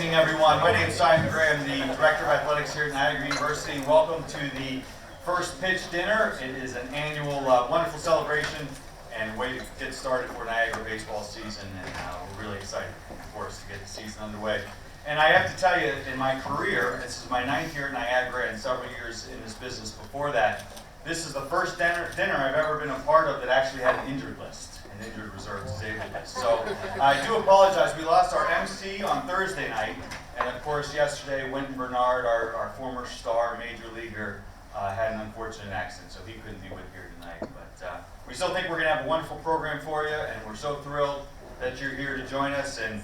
evening, everyone. My name is Simon Gray. I'm the Director of Athletics here at Niagara University, and welcome to the first pitch dinner. It is an annual wonderful celebration and way to get started for Niagara baseball season, and we're really excited, of course, to get the season underway. And I have to tell you, in my career, this is my 9th year at Niagara and several years in this business before that, this is the first dinner I've ever been a part of that actually had an injured list. Injured reserve disabled list. So I do apologize. We lost our MC on Thursday night, and of course yesterday Wynton Bernard, our former star major leaguer, had an unfortunate accident, so he couldn't be with here tonight. But we still think we're going to have a wonderful program for you, and we're so thrilled that you're here to join us. And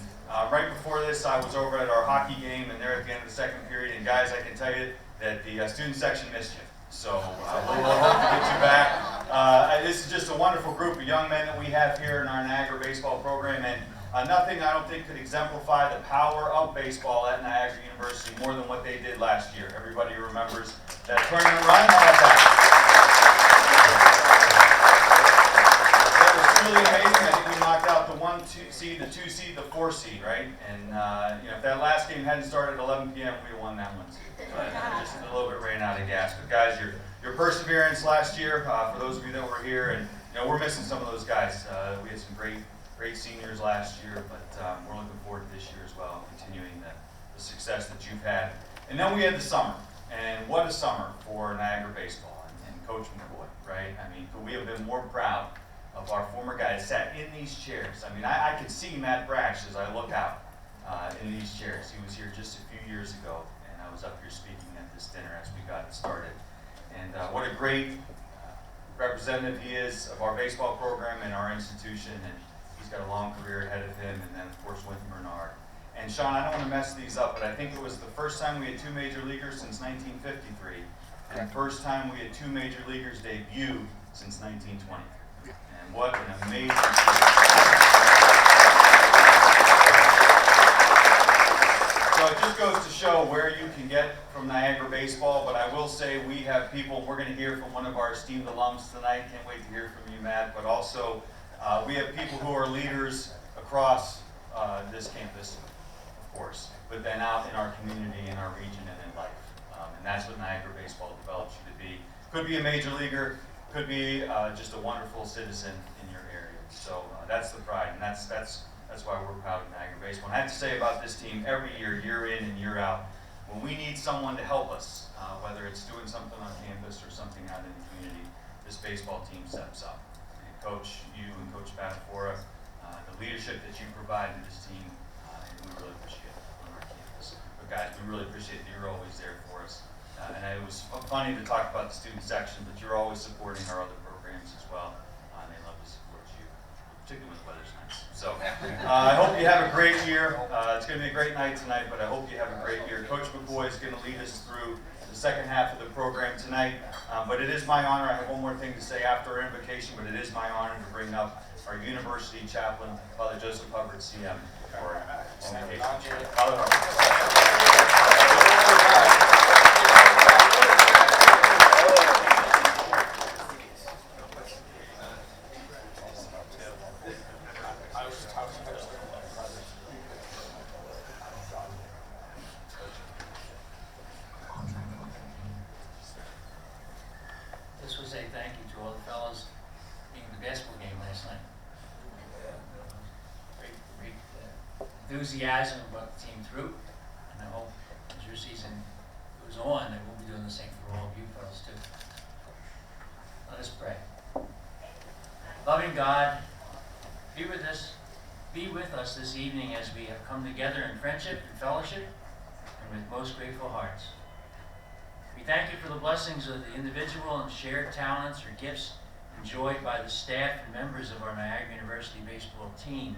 right before this, I was over at our hockey game, and there at the end of the second period, and guys, I can tell you that the student section missed you. So we'll hope to get you back. This is just a wonderful group of young men that we have here in our Niagara baseball program, and nothing I don't think could exemplify the power of baseball at Niagara University more than what they did last year. Everybody remembers that tournament run. That was truly amazing. I think we knocked out the 1 seed, the 2 seed, the 4 seed, right? And if that last game hadn't started at 11 p.m., we'd have won that one too. But just a little bit ran out of gas. But guys, your perseverance last year, for those of you that were here, and we're missing some of those guys. We had some great seniors last year, but we're looking forward to this year as well, continuing the success that you've had. And then we had the summer, and what a summer for Niagara baseball and Coach McCoy, right? I mean, could we have been more proud of our former guys sat in these chairs? I mean, I could see Matt Brash as I look out in these chairs. He was here just a few years ago. I was up here speaking at this dinner as we got started. And what a great representative he is of our baseball program and our institution. And he's got a long career ahead of him. And then, of course, Wynton Bernard. And Sean, I don't want to mess these up, but I think it was the first time we had 2 major leaguers since 1953. And the first time we had 2 major leaguers debut since 1923. And what an amazing So it just goes to show where you can get from Niagara baseball, but I will say we have people, we're going to hear from one of our esteemed alums tonight. Can't wait to hear from you, Matt. But also, we have people who are leaders across this campus, of course, but then out in our community, in our region, and in life. And that's what Niagara baseball develops you to be. Could be a major leaguer, could be just a wonderful citizen in your area. So that's the pride, and that's why we're proud of Niagara baseball. And I have to say about this team, every year in and year out, when we need someone to help us, whether it's doing something on campus or something out in the community, this baseball team steps up. And Coach, you and Coach Batafora, the leadership that you provide to this team, and we really appreciate it on our campus. But guys, we really appreciate that you're always there for us. And it was funny to talk about the student section, but you're always supporting our other programs as well. And they love to support you, particularly when the weather's nice. So I hope you have a great year. It's going to be a great night tonight, but I hope you have a great year. Coach McCoy is going to lead us through the second half of the program tonight. But it is my honor. I have one more thing to say after our invocation, but it is my honor to bring up our university chaplain, Father Joseph Hubbert, CM, for invocation. Father Hubbert. Just want to say thank you to all the fellows in the basketball game last night. Great enthusiasm brought the team through, and I hope as your season goes on that we'll be doing the same for all of you fellows too. Let us pray. Loving God, be with us this evening as we have come together in friendship and fellowship and with most grateful hearts. We thank you for the blessings of the individual and shared talents or gifts enjoyed by the staff and members of our Niagara University baseball team.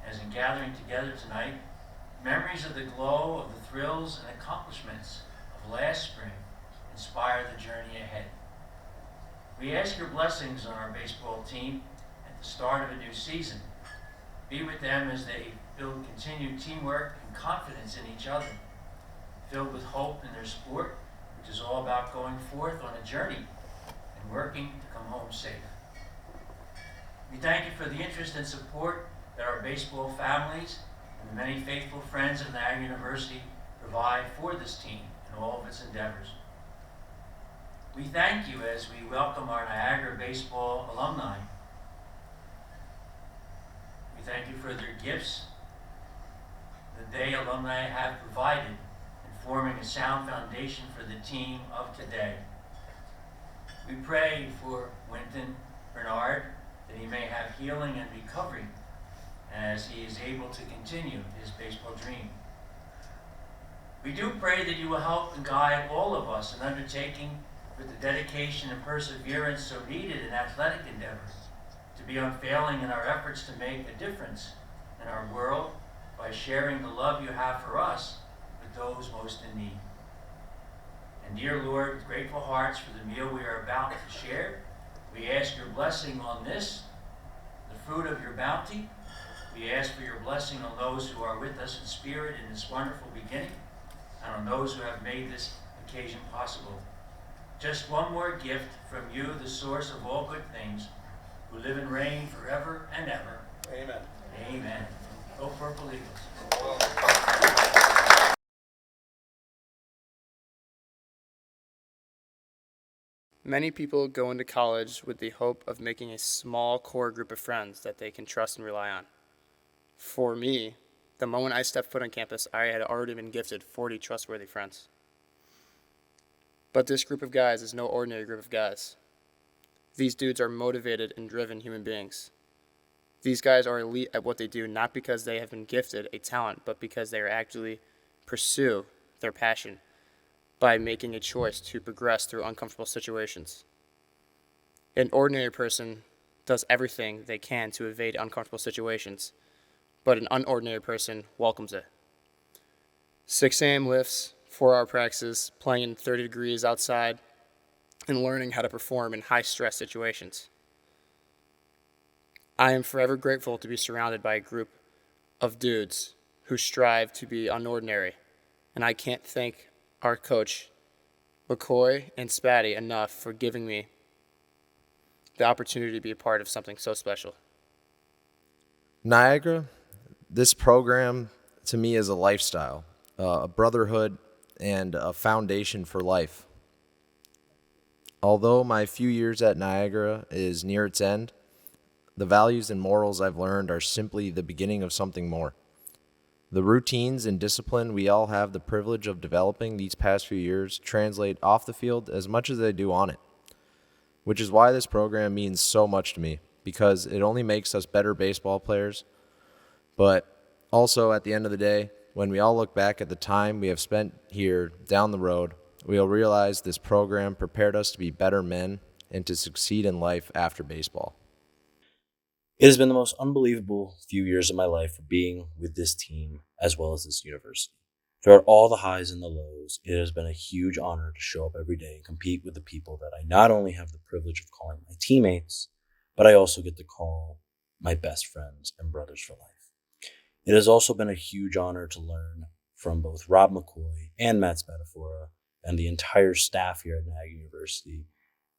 As in gathering together tonight, memories of the glow of the thrills and accomplishments of last spring inspire the journey ahead. We ask your blessings on our baseball team at the start of a new season. Be with them as they build continued teamwork and confidence in each other, filled with hope in their sport, which is all about going forth on a journey and working to come home safe. We thank you for the interest and support that our baseball families and and the many faithful friends of Niagara University provide for this team in all of its endeavors. We thank you as we welcome our Niagara baseball alumni. We thank you for their gifts that they alumni have provided in forming a sound foundation for the team of today. We pray for Winton Bernard that he may have healing and recovery as he is able to continue his baseball dream. We do pray that you will help and guide all of us in undertaking with the dedication and perseverance so needed in athletic endeavors, to be unfailing in our efforts to make a difference in our world by sharing the love you have for us with those most in need. And dear Lord, with grateful hearts for the meal we are about to share, we ask your blessing on this, the fruit of your bounty. We ask for your blessing on those who are with us in spirit in this wonderful beginning, and on those who have made this occasion possible. Just one more gift from you, the source of all good things, who live and reign forever and ever. Amen. Amen. Go Purple Eagles. Many people go into college with the hope of making a small core group of friends that they can trust and rely on. For me, the moment I stepped foot on campus, I had already been gifted 40 trustworthy friends. But this group of guys is no ordinary group of guys. These dudes are motivated and driven human beings. These guys are elite at what they do, not because they have been gifted a talent, but because they are actually pursue their passion by making a choice to progress through uncomfortable situations. An ordinary person does everything they can to evade uncomfortable situations, but an unordinary person welcomes it. 6 a.m. lifts, 4-hour practices, playing in 30 degrees outside, and learning how to perform in high-stress situations. I am forever grateful to be surrounded by a group of dudes who strive to be unordinary, and I can't thank our coach, McCoy and Spatty, enough for giving me the opportunity to be a part of something so special. Niagara, this program to me is a lifestyle, a brotherhood, and a foundation for life. Although my few years at Niagara is near its end, the values and morals I've learned are simply the beginning of something more. The routines and discipline we all have the privilege of developing these past few years translate off the field as much as they do on it, which is why this program means so much to me, because it only makes us better baseball players, but also at the end of the day, when we all look back at the time we have spent here down the road, we'll realize this program prepared us to be better men and to succeed in life after baseball. It has been the most unbelievable few years of my life for being with this team as well as this university. Throughout all the highs and the lows, it has been a huge honor to show up every day and compete with the people that I not only have the privilege of calling my teammates, but I also get to call my best friends and brothers for life. It has also been a huge honor to learn from both Rob McCoy and Matt Spadafora and the entire staff here at Niagara University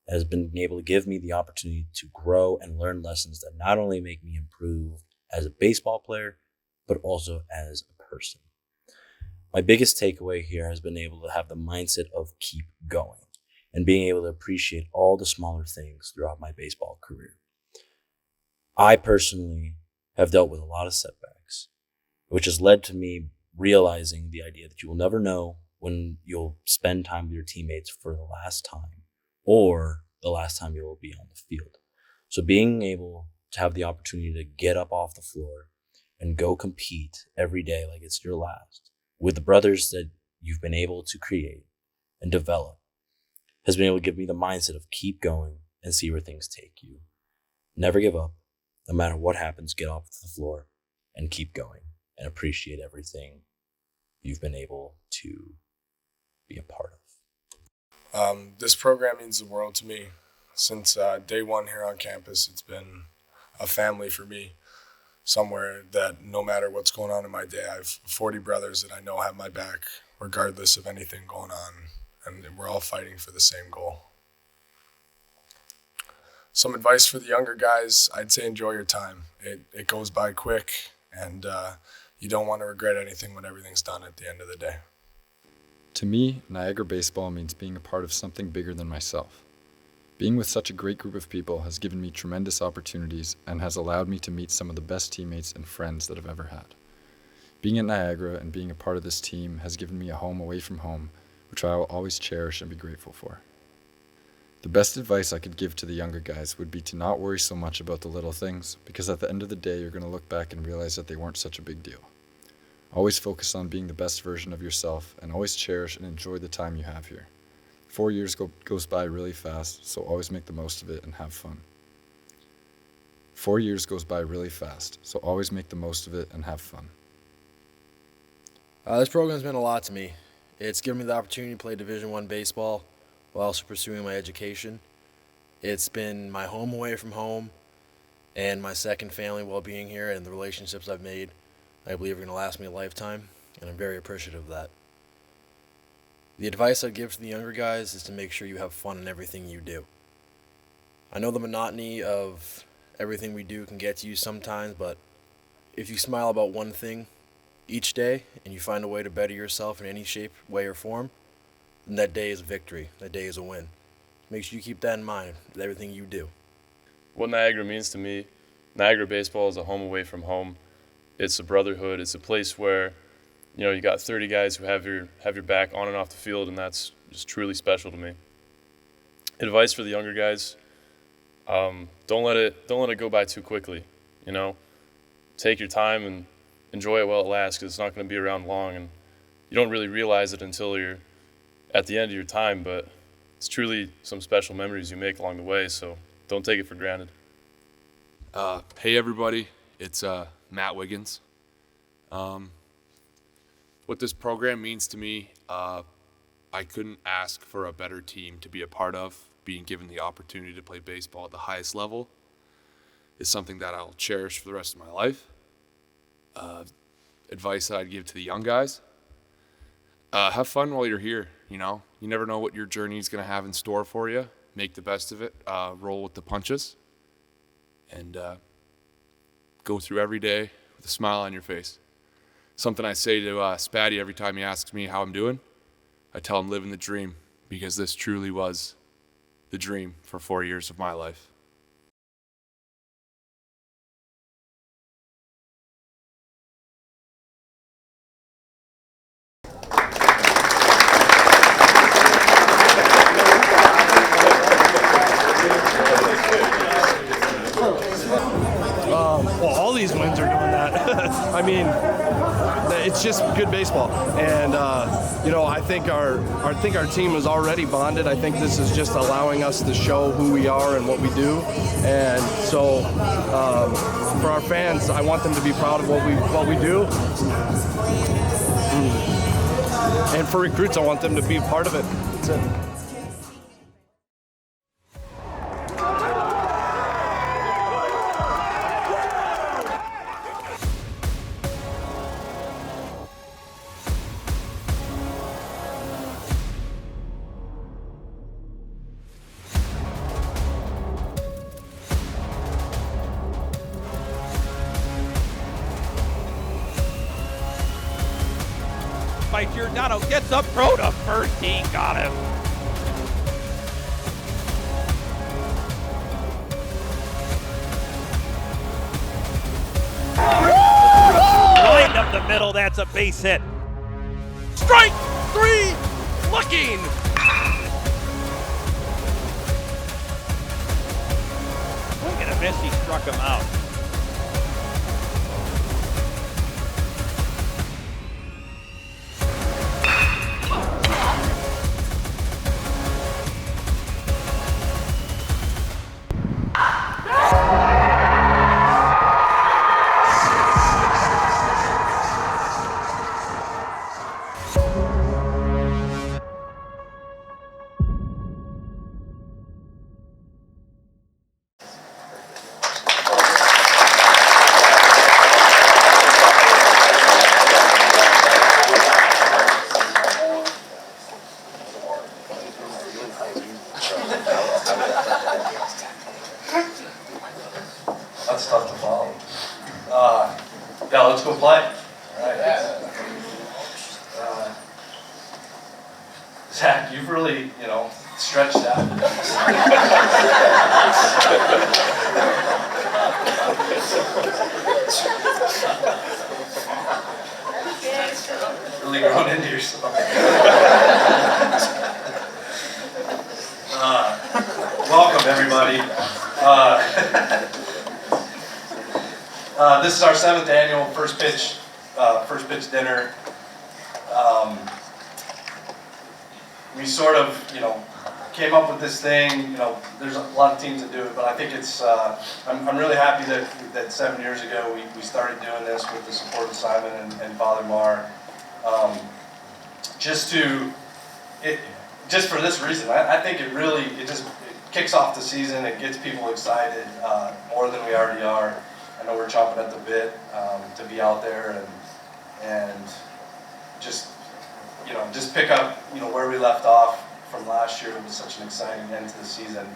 has been able to give me the opportunity to grow and learn lessons that not only make me improve as a baseball player, but also as a person. My biggest takeaway here has been able to have the mindset of keep going and being able to appreciate all the smaller things throughout my baseball career. I personally have dealt with a lot of setbacks, which has led to me realizing the idea that you will never know when you'll spend time with your teammates for the last time or the last time you will be on the field. So being able to have the opportunity to get up off the floor and go compete every day like it's your last with the brothers that you've been able to create and develop has been able to give me the mindset of keep going and see where things take you. Never give up. No matter what happens, get off the floor and keep going and appreciate everything you've been able to be a part of. This program means the world to me. Since day one here on campus, it's been a family for me. Somewhere that no matter what's going on in my day, I have 40 brothers that I know have my back, regardless of anything going on, and we're all fighting for the same goal. Some advice for the younger guys, I'd say enjoy your time. It goes by quick, and you don't want to regret anything when everything's done at the end of the day. To me, Niagara baseball means being a part of something bigger than myself. Being with such a great group of people has given me tremendous opportunities and has allowed me to meet some of the best teammates and friends that I've ever had. Being at Niagara and being a part of this team has given me a home away from home, which I will always cherish and be grateful for. The best advice I could give to the younger guys would be to not worry so much about the little things, because at the end of the day, you're going to look back and realize that they weren't such a big deal. Always focus on being the best version of yourself and always cherish and enjoy the time you have here. 4 years goes by really fast, so always make the most of it and have fun. 4 years goes by really fast, so always make the most of it and have fun. This program's meant a lot to me. It's given me the opportunity to play Division I baseball while also pursuing my education. It's been my home away from home and my second family while being here, and the relationships I've made, I believe, are going to last me a lifetime, and I'm very appreciative of that. The advice I'd give to the younger guys is to make sure you have fun in everything you do. I know the monotony of everything we do can get to you sometimes, but if you smile about one thing each day and you find a way to better yourself in any shape, way, or form, then that day is a victory. That day is a win. Make sure you keep that in mind with everything you do. What Niagara means to me, Niagara baseball is a home away from home. It's a brotherhood. It's a place where, you got 30 guys who have your back on and off the field, and that's just truly special to me. Advice for the younger guys: don't let it go by too quickly. Take your time and enjoy it while it lasts, because it's not going to be around long, and you don't really realize it until you're at the end of your time. But it's truly some special memories you make along the way, so don't take it for granted. Hey everybody, it's Matt Wiggins. What this program means to me, I couldn't ask for a better team to be a part of. Being given the opportunity to play baseball at the highest level is something that I'll cherish for the rest of my life. Advice that I'd give to the young guys: have fun while you're here. You never know what your journey is going to have in store for you. Make the best of it. Roll with the punches, and go through every day with a smile on your face. Something I say to Spatty every time he asks me how I'm doing. I tell him, living the dream, because this truly was the dream for 4 years of my life. Well, all these wins are doing that. I mean, it's just good baseball, and I think our team is already bonded. I think this is just allowing us to show who we are and what we do, and so for our fans, I want them to be proud of what we do, and for recruits, I want them to be a part of it. That's it. By Giordano, gets up, throw to first, he got him. Lined up the middle, that's a base hit. Strike three, looking. Look at a miss, he struck him out. Zach, you've really, stretched out. Really grown into yourself. Welcome, everybody. This is our 7th annual first pitch dinner. We sort of, came up with this thing. There's a lot of teams that do it, but I think it's. I'm really happy that 7 years ago we started doing this with the support of Simon and Father Mar. Just for this reason, I think it kicks off the season. It gets people excited more than we already are. I know we're chomping at the bit to be out there and just pick up where we left off from last year. It was such an exciting end to the season.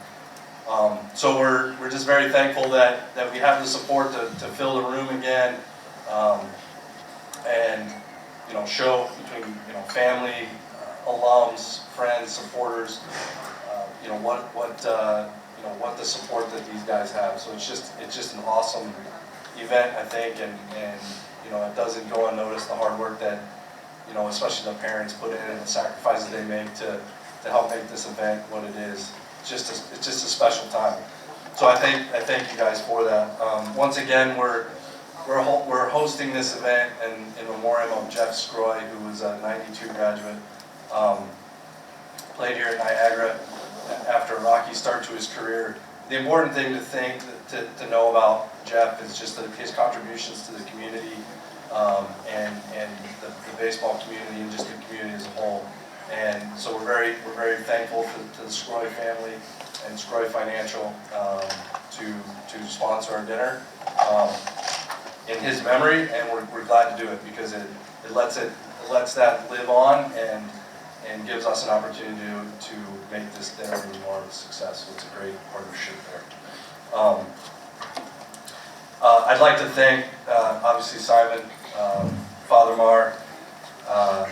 So we're just very thankful that we have the support to fill the room again, and show between family, alums, friends, supporters, what the support that these guys have. So it's just an awesome event, I think, and it doesn't go unnoticed the hard work that especially the parents put in and the sacrifices they make to help make this event what it is. It's just a special time. So I thank you guys for that. Once again, we're hosting this event in memoriam of Jeff Scroy, who was a '92 graduate. Played here at Niagara after a rocky start to his career. The important thing to know about Jeff is just his contributions to the community, and the baseball community and just the community as a whole. And so we're very thankful to the Scroy family and Scroy Financial to sponsor our dinner in his memory, and we're glad to do it because it lets that live on and gives us an opportunity to make this dinner even more of a success. So it's a great partnership there. I'd like to thank obviously Simon, Father Mar,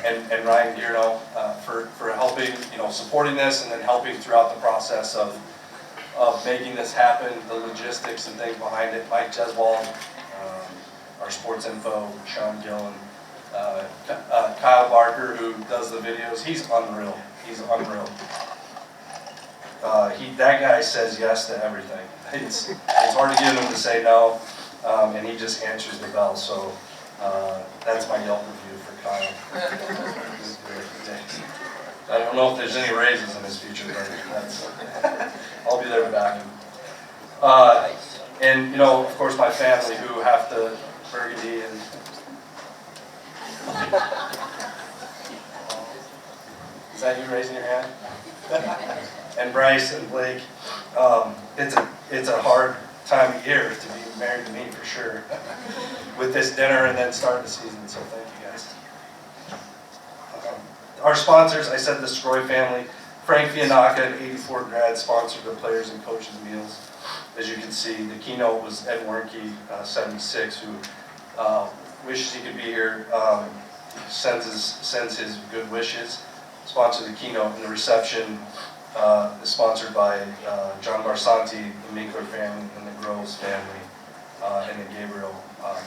and Ryan Gierno for helping, supporting this and then helping throughout the process of making this happen, the logistics and things behind it. Mike Jeswald, our sports info, Sean Gillen, Kyle Barker, who does the videos. He's unreal. That guy says yes to everything. It's hard to get him to say no, and he just answers the bell. So that's my Yelp review for Kyle. I don't know if there's any raises in his future, but I'll be there to back him. And of course, my family who have to Burgundy and. Is that you raising your hand? And Bryce and Blake. It's a hard time of year to be married to me for sure. With this dinner and then starting the season, so thank you guys. Our sponsors, I said the Scroy family. Frank Fianacca, an 84 grad, sponsored the players and coaches meals. As you can see, the keynote was Ed Warnke, 76, who wishes he could be here, sends his good wishes. Sponsored the keynote, and the reception is sponsored by John Barsanti, the Minkler family, and the Groves family, and the Gabriel,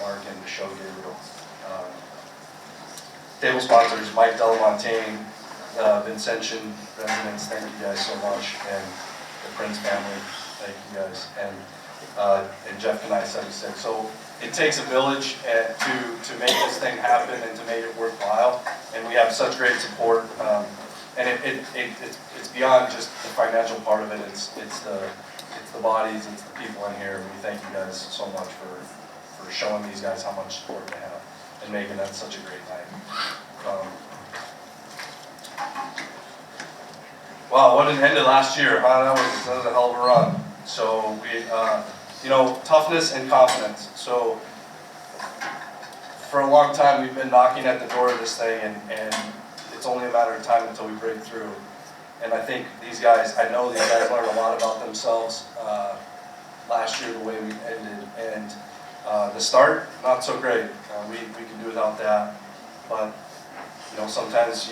Mark and Michelle Gabriel. Table sponsors, Mike Delamontagne, Vincentian residents, thank you guys so much, and the Prince family, thank you guys, and Jeff Kanai, 76. So it takes a village to make this thing happen and to make it worthwhile, and we have such great support, and it's beyond just the financial part of it. It's the bodies, it's the people in here, and we thank you guys so much for showing these guys how much support they have and making that such a great night. Wow, what an end to last year, huh? That was a hell of a run. So we, toughness and confidence. So for a long time, we've been knocking at the door of this thing, and it's only a matter of time until we break through. And I think I know these guys learned a lot about themselves last year, the way we ended. And the start, not so great. We can do without that. But sometimes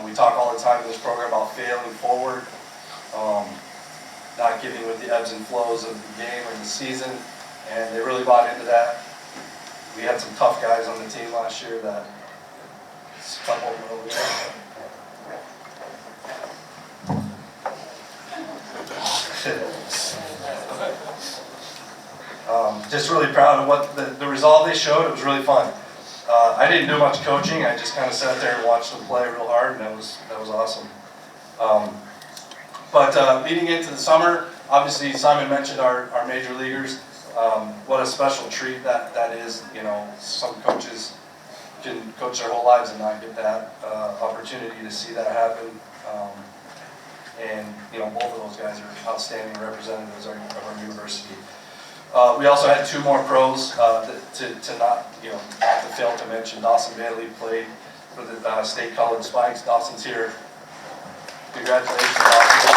we talk all the time in this program about failing forward, not getting with the ebbs and flows of the game or the season, and they really bought into that. We had some tough guys on the team last year that, a couple of them over there. Just really proud of what the resolve they showed. It was really fun. I didn't do much coaching. I just kind of sat there and watched them play real hard, and that was awesome. But leading into the summer, obviously Simon mentioned our major leaguers. What a special treat that is. Some coaches can coach their whole lives and not get that opportunity to see that happen. And both of those guys are outstanding representatives of our university. We also had two more pros to not to fail to mention. Dawson Bailey played for the state colored Spikes. Dawson's here. Congratulations, Dawson.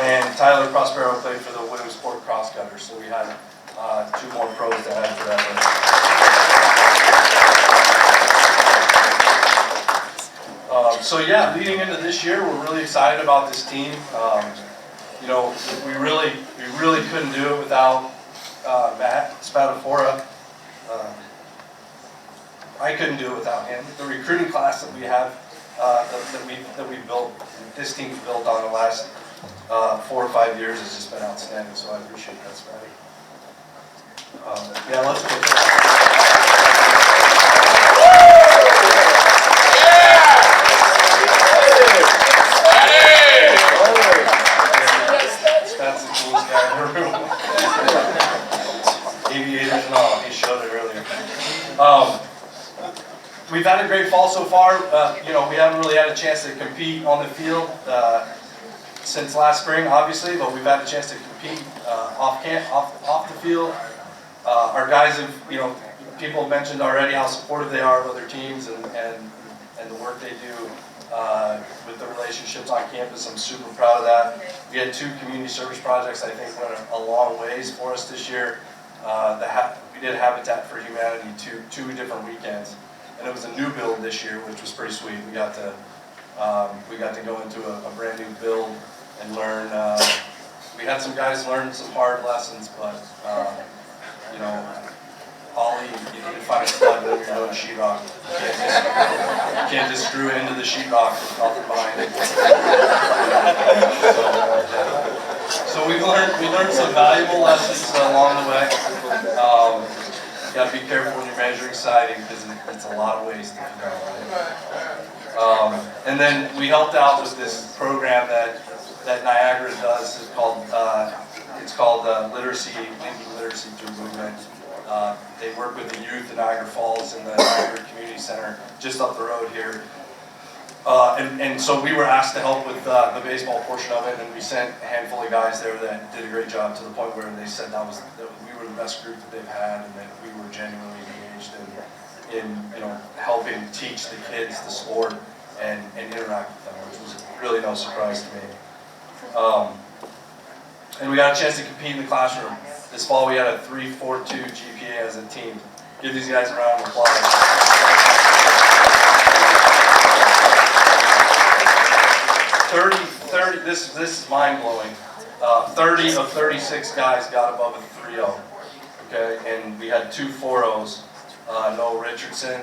And Tyler Prospero played for the women's sport cross cutters. So we had two more pros to add to that list. So yeah, leading into this year, we're really excited about this team. We really couldn't do it without Matt Spadafora. I couldn't do it without him. The recruiting class that we have, that we built, this team's built on the last 4 or 5 years has just been outstanding. So I appreciate that, Spatty. Yeah, let's get That's the coolest guy in the room. Aviators and all, he showed it earlier. We've had a great fall so far. We haven't really had a chance to compete on the field since last spring, obviously, but we've had a chance to compete off the field. Our guys have, people have mentioned already how supportive they are of other teams and the work they do with the relationships on campus. I'm super proud of that. We had 2 community service projects I think went a long ways for us this year. We did Habitat for Humanity 2 different weekends, and it was a new build this year, which was pretty sweet. We got to go into a brand new build and learn. We had some guys learn some hard lessons, but Ollie, you need to find a stud when you're doing sheetrock. You can't just screw it into the sheetrock with nothing behind it. So we learned some valuable lessons along the way. You got to be careful when you're measuring siding because it's a lot of waste if you don't. And then we helped out with this program that Niagara does. It's called Linking Literacy Through Movement. They work with the youth in Niagara Falls in the Niagara Community Center just up the road here. And so we were asked to help with the baseball portion of it, and we sent a handful of guys there that did a great job to the point where they said that we were the best group that they've had, and that we were genuinely engaged in helping teach the kids the sport and interact with them, which was really no surprise to me. And we got a chance to compete in the classroom. This fall we had a 3.42 GPA as a team. Give these guys a round of applause. 30, this is mind-blowing. 30 of 36 guys got above a 3.0. Okay, and we had 2 4.0s. Noah Richardson,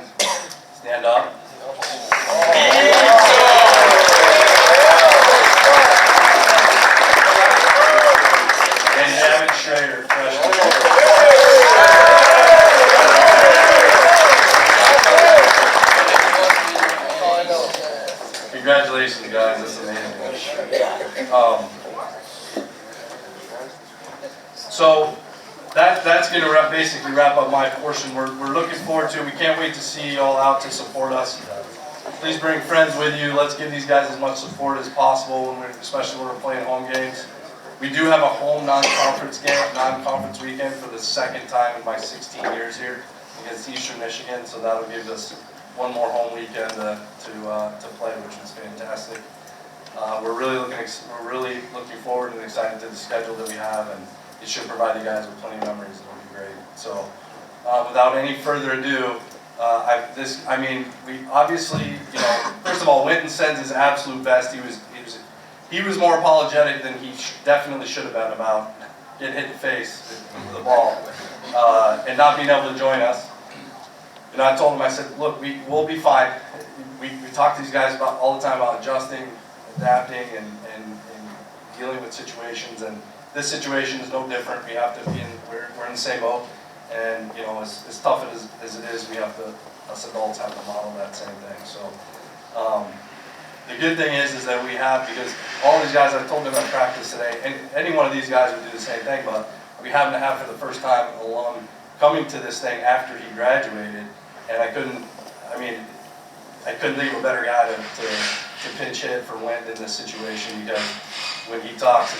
stand up. And Gavin Schrader, freshman. Congratulations, guys. That's amazing. So that's going to basically wrap up my portion. We're looking forward to. We can't wait to see you all out to support us. Please bring friends with you. Let's give these guys as much support as possible, especially when we're playing home games. We do have a home non-conference weekend for the second time in my 16 years here against Eastern Michigan. So that'll give us one more home weekend to play, which is fantastic. We're really looking forward and excited to the schedule that we have, and it should provide you guys with plenty of memories. It'll be great. So without any further ado, we obviously, first of all, Winton sends his absolute best. He was more apologetic than he definitely should have been about getting hit in the face with the ball and not being able to join us. I told him, I said, look, we'll be fine. We talk to these guys all the time about adjusting, adapting, and dealing with situations. And this situation is no different. We have to be we're in the same boat. And as tough as it is, we have to, us adults have to model that same thing. So the good thing is that we have, because all these guys, I told them at practice today, and any one of these guys would do the same thing, but we happen to have for the first time a alum coming to this thing after he graduated, and I couldn't think of a better guy to pinch hit for Went in this situation, because when he talks,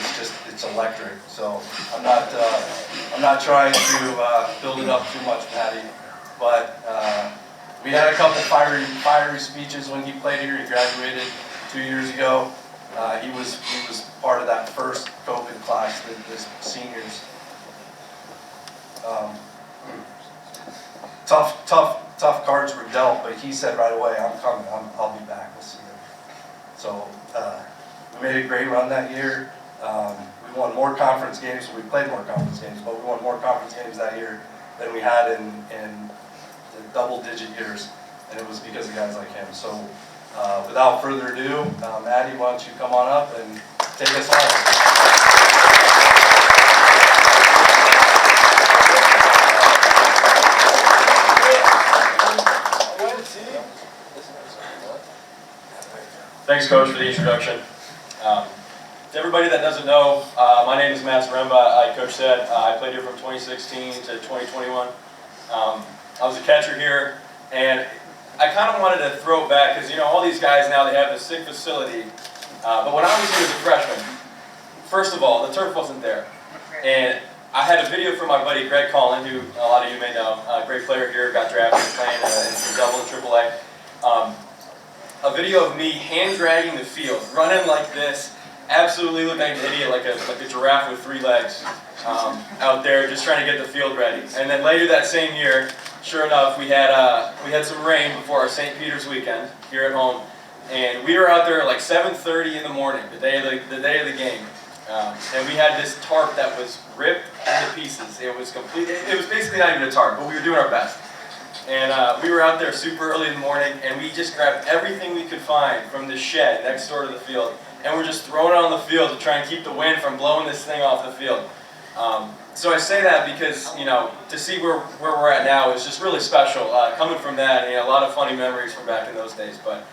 it's electric. So I'm not trying to build it up too much, Patty, but we had a couple fiery speeches when he played here. He graduated 2 years ago. He was part of that first COVID class, the seniors. Tough cards were dealt, but he said right away, I'm coming, I'll be back, we'll see you. So we made a great run that year. We won more conference games, we played more conference games, but we won more conference games that year than we had in the double-digit years, and it was because of guys like him. So without further ado, Maddie, why don't you come on up and take us home. Thanks, Coach, for the introduction. To everybody that doesn't know, my name is Matt Zaremba. Like Coach said, I played here from 2016 to 2021. I was a catcher here, and I kind of wanted to throw it back because, all these guys now, they have this sick facility. But when I was here as a freshman, first of all, the turf wasn't there. And I had a video from my buddy Greg Collin, who a lot of you may know, a great player here, got drafted playing in double and triple A. A video of me hand dragging the field, running like this, absolutely looking like an idiot, like a giraffe with 3 legs, out there just trying to get the field ready. And then later that same year, sure enough, we had some rain before our St. Peter's weekend here at home, and we were out there at like 7:30 in the morning, the day of the game, and we had this tarp that was ripped into pieces. It was basically not even a tarp, but we were doing our best. And we were out there super early in the morning, and we just grabbed everything we could find from the shed next door to the field, and we're just throwing it on the field to try and keep the wind from blowing this thing off the field. So I say that because, to see where we're at now is just really special. Coming from that, a lot of funny memories from back in those days. But,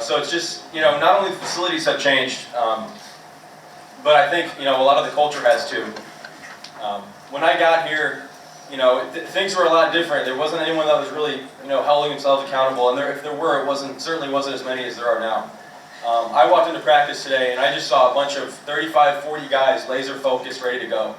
so it's just, not only the facilities have changed, but I think, a lot of the culture has too. When I got here, things were a lot different. There wasn't anyone that was really, holding themselves accountable. And if there were, certainly wasn't as many as there are now. I walked into practice today, and I just saw a bunch of 35, 40 guys, laser focused, ready to go.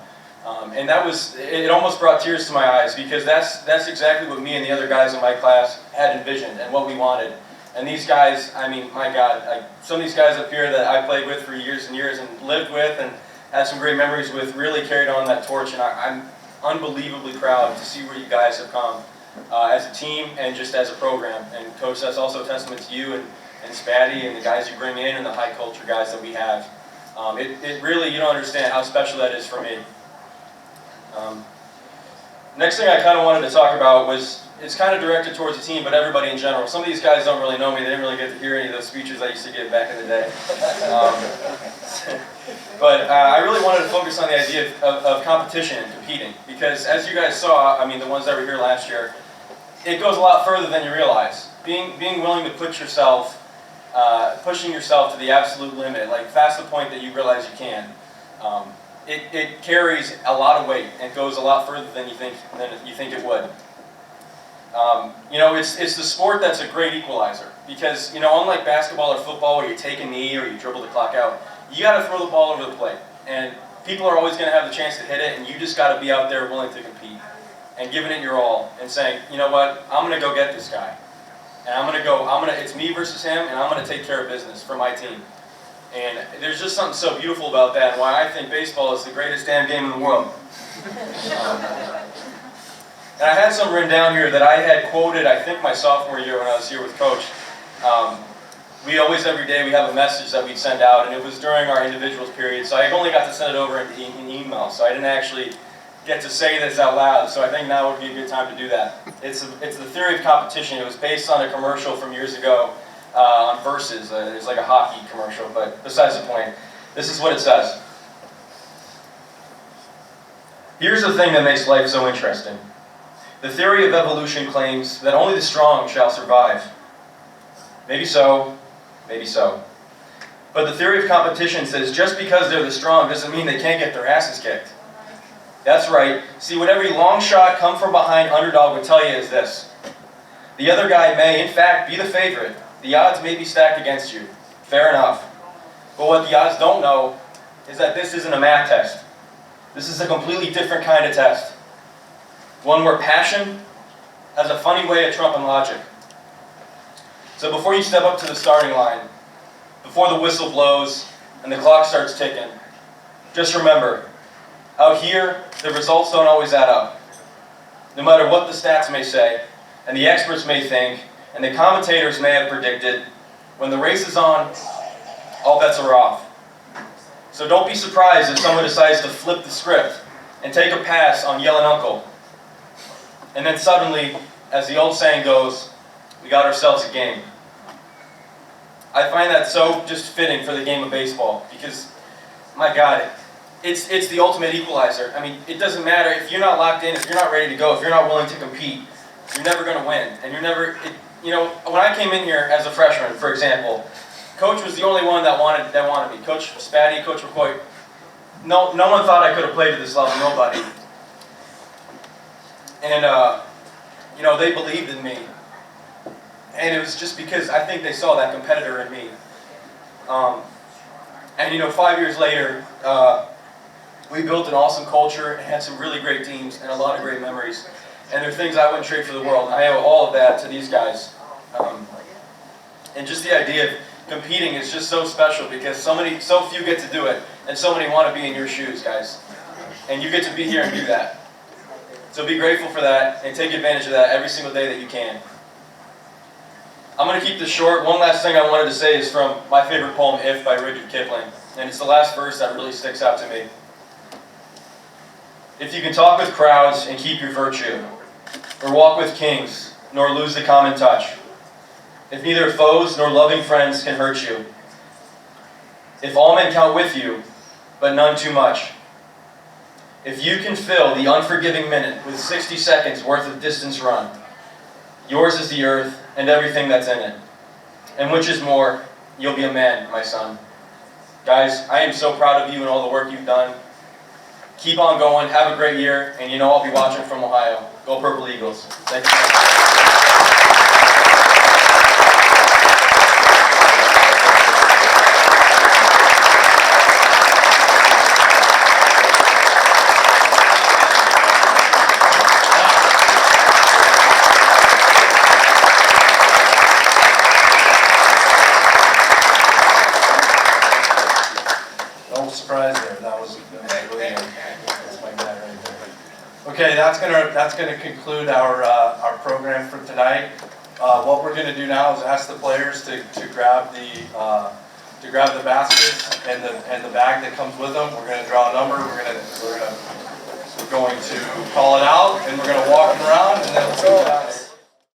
And it almost brought tears to my eyes, because that's exactly what me and the other guys in my class had envisioned and what we wanted. And these guys, my God, some of these guys up here that I played with for years and years and lived with and had some great memories with really carried on that torch, and I'm unbelievably proud to see where you guys have come as a team and just as a program. And Coach, that's also a testament to you and Spatty and the guys you bring in and the high culture guys that we have. It really, you don't understand how special that is for me. Next thing I kind of wanted to talk about was, it's kind of directed towards the team, but everybody in general. Some of these guys don't really know me. They didn't really get to hear any of those speeches I used to give back in the day. But I really wanted to focus on the idea of competition and competing, because as you guys saw, the ones that were here last year, it goes a lot further than you realize. Being willing to put yourself, pushing yourself to the absolute limit, like past the point that you realize you can, it carries a lot of weight and goes a lot further than you think it would. It's the sport that's a great equalizer, because unlike basketball or football where you take a knee or you dribble the clock out, you got to throw the ball over the plate, and people are always going to have the chance to hit it, and you just got to be out there willing to compete and giving it your all and saying, you know what, I'm going to go get this guy, and it's me versus him, and I'm going to take care of business for my team. And there's just something so beautiful about that, and why I think baseball is the greatest damn game in the world. And I had some written down here that I had quoted, I think my sophomore year when I was here with Coach. We always, every day, we have a message that we'd send out, and it was during our individuals period, so I only got to send it over in email, so I didn't actually get to say this out loud, so I think now would be a good time to do that. It's the theory of competition. It was based on a commercial from years ago on Versus. It's like a hockey commercial, but besides the point, this is what it says. Here's the thing that makes life so interesting. The theory of evolution claims that only the strong shall survive. Maybe so, maybe so. But the theory of competition says just because they're the strong doesn't mean they can't get their asses kicked. That's right. See, what every long shot come from behind underdog would tell you is this. The other guy may, in fact, be the favorite. The odds may be stacked against you. Fair enough. But what the odds don't know is that this isn't a math test. This is a completely different kind of test. One where passion has a funny way of trumping logic. So before you step up to the starting line, before the whistle blows and the clock starts ticking, just remember, out here, the results don't always add up. No matter what the stats may say, and the experts may think, and the commentators may have predicted, when the race is on, all bets are off. So don't be surprised if someone decides to flip the script and take a pass on yelling uncle. And then suddenly, as the old saying goes, we got ourselves a game. I find that so just fitting for the game of baseball because, my God, it's the ultimate equalizer. I mean, it doesn't matter if you're not locked in, if you're not ready to go, if you're not willing to compete, you're never going to win. And you're never, you know, when I came in here as a freshman, for example, Coach was the only one that wanted me. Coach Spatty, Coach McCoy, no one thought I could have played at this level, nobody. And, you know, they believed in me. And it was just because I think they saw that competitor in me. And, you know, 5 years later, we built an awesome culture and had some really great teams and a lot of great memories. And there are things I wouldn't trade for the world. And I owe all of that to these guys. And just the idea of competing is just so special because so few get to do it. And so many want to be in your shoes, guys. And you get to be here and do that. So be grateful for that and take advantage of that every single day that you can. I'm going to keep this short. One last thing I wanted to say is from my favorite poem, If, by Rudyard Kipling. And it's the last verse that really sticks out to me. If you can talk with crowds and keep your virtue, or walk with kings, nor lose the common touch, if neither foes nor loving friends can hurt you, if all men count with you, but none too much, if you can fill the unforgiving minute with 60 seconds worth of distance run, yours is the earth and everything that's in it. And which is more, you'll be a man, my son. Guys, I am so proud of you and all the work you've done. Keep on going, have a great year, and you know I'll be watching from Ohio. Go Purple Eagles. Thank you. Surprise there. That was that's my guy right there. Okay, that's gonna conclude our program for tonight. What we're gonna do now is ask the players to grab the baskets and the bag that comes with them. We're gonna draw a number. We're going to call it out, and we're gonna walk around, and